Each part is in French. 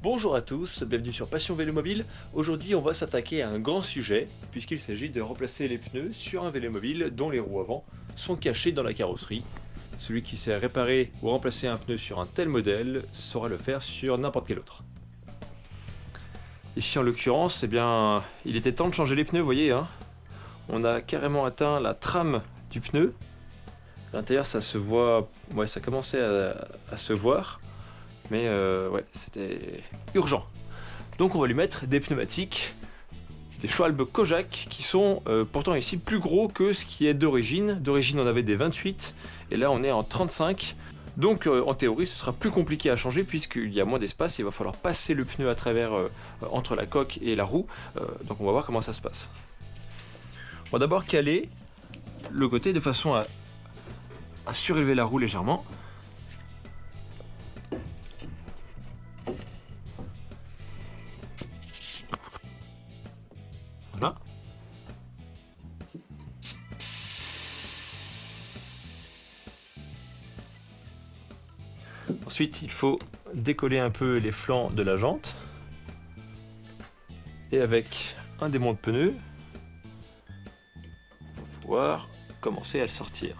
Bonjour à tous, bienvenue sur Passion Vélomobile. Aujourd'hui on va s'attaquer à un grand sujet puisqu'il s'agit de remplacer les pneus sur un vélomobile dont les roues avant sont cachées dans la carrosserie. Celui qui sait réparer ou remplacer un pneu sur un tel modèle saura le faire sur n'importe quel autre. Ici en l'occurrence, il était temps de changer les pneus, vous voyez hein. On a carrément atteint la trame du pneu. À l'intérieur ça se voit, ça commençait à se voir. Mais c'était urgent. Donc on va lui mettre des pneumatiques, des Schwalbe Kojak, qui sont pourtant ici plus gros que ce qui est d'origine. D'origine on avait des 28, et là on est en 35. Donc en théorie ce sera plus compliqué à changer puisqu'il y a moins d'espace, il va falloir passer le pneu à travers entre la coque et la roue. Donc on va voir comment ça se passe. On va d'abord caler le côté de façon à surélever la roue légèrement. Voilà. Ensuite, il faut décoller un peu les flancs de la jante. Et avec un démont de pneu, on va pouvoir commencer à le sortir.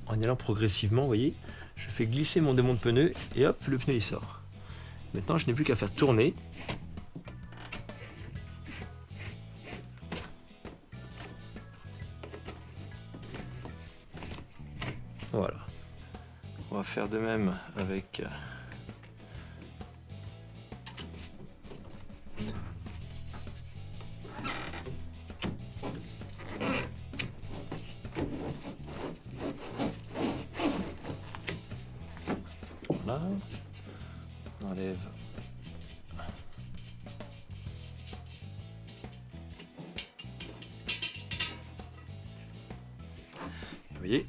En y allant progressivement, vous voyez, je fais glisser mon démont de pneu et hop, le pneu il sort. Maintenant, je n'ai plus qu'à faire tourner. Voilà. On va faire de même avec voilà. On enlève vous voyez,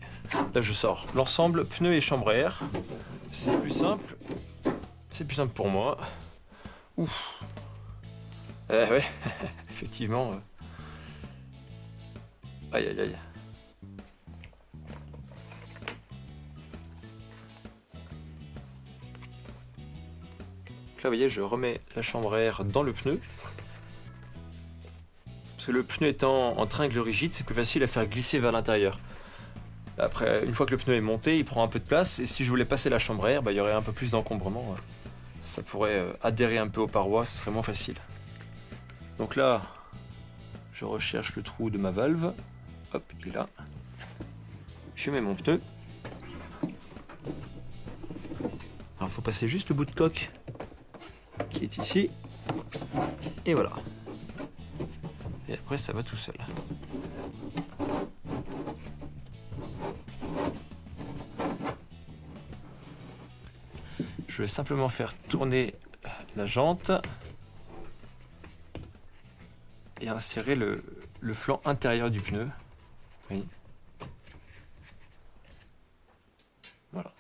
là je sors l'ensemble pneu et chambre à air. C'est plus simple pour moi. Ouf. Ouais, effectivement. Aïe aïe aïe. Là, vous voyez, je remets la chambre à air dans le pneu. Parce que le pneu étant en tringle rigide, c'est plus facile à faire glisser vers l'intérieur. Après, une fois que le pneu est monté, il prend un peu de place. Et si je voulais passer la chambre à air, il y aurait un peu plus d'encombrement. Ça pourrait adhérer un peu aux parois, ce serait moins facile. Donc là, je recherche le trou de ma valve. Hop, il est là. Je mets mon pneu. Alors, il faut passer juste le bout de coque qui est ici, et voilà, et après ça va tout seul. Je vais simplement faire tourner la jante et insérer le flanc intérieur du pneu. Oui. Voilà.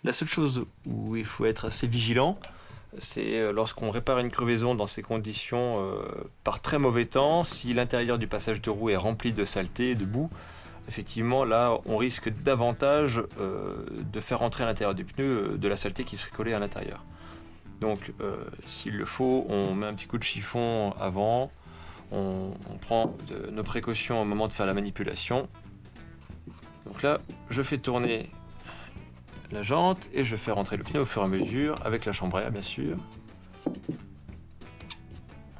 La seule chose où il faut être assez vigilant, c'est lorsqu'on répare une crevaison dans ces conditions par très mauvais temps, si l'intérieur du passage de roue est rempli de saleté, de boue, effectivement là on risque davantage de faire entrer à l'intérieur du pneu de la saleté qui serait collée à l'intérieur. Donc s'il le faut, on met un petit coup de chiffon avant, on prend nos précautions au moment de faire la manipulation. Donc là je fais tourner la jante et je fais rentrer le pneu au fur et à mesure avec la chambre à air bien sûr.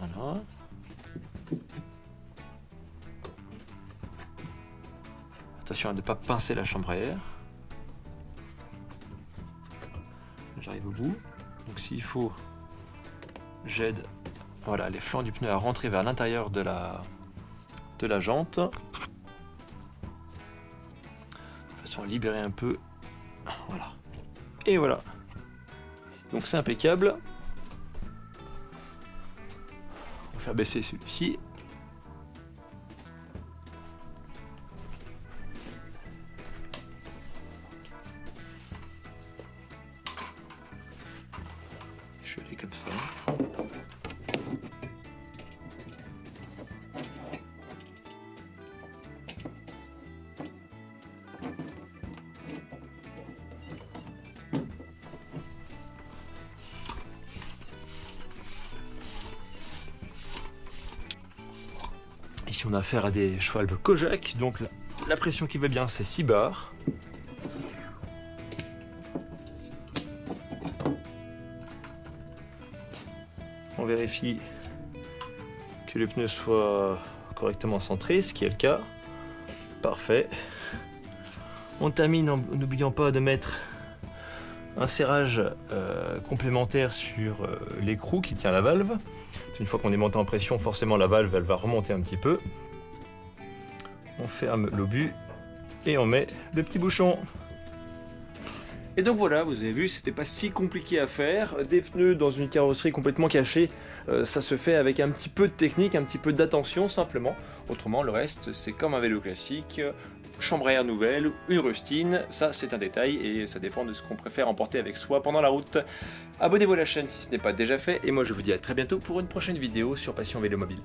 Voilà. Attention à ne pas pincer la chambre à air. J'arrive au bout. Donc s'il faut, j'aide voilà, les flancs du pneu à rentrer vers l'intérieur de la jante. De façon à libérer un peu. Voilà. Et voilà. Donc c'est impeccable. On va faire baisser celui-ci. Je l'ai comme ça. Ici on a affaire à des Schwalbe Kojak, donc la pression qui va bien c'est 6 bars. On vérifie que le pneu soit correctement centré, ce qui est le cas. Parfait. On termine en n'oubliant pas de mettre un serrage complémentaire sur l'écrou qui tient la valve. Une fois qu'on est monté en pression, forcément la valve elle va remonter un petit peu. On ferme l'obus et on met le petit bouchon. Et donc voilà, vous avez vu, c'était pas si compliqué à faire. Des pneus dans une carrosserie complètement cachée, ça se fait avec un petit peu de technique, un petit peu d'attention simplement. Autrement, le reste, c'est comme un vélo classique. Chambre à air nouvelle, une rustine, ça c'est un détail et ça dépend de ce qu'on préfère emporter avec soi pendant la route. Abonnez-vous à la chaîne si ce n'est pas déjà fait et moi je vous dis à très bientôt pour une prochaine vidéo sur Passion Vélo Mobile.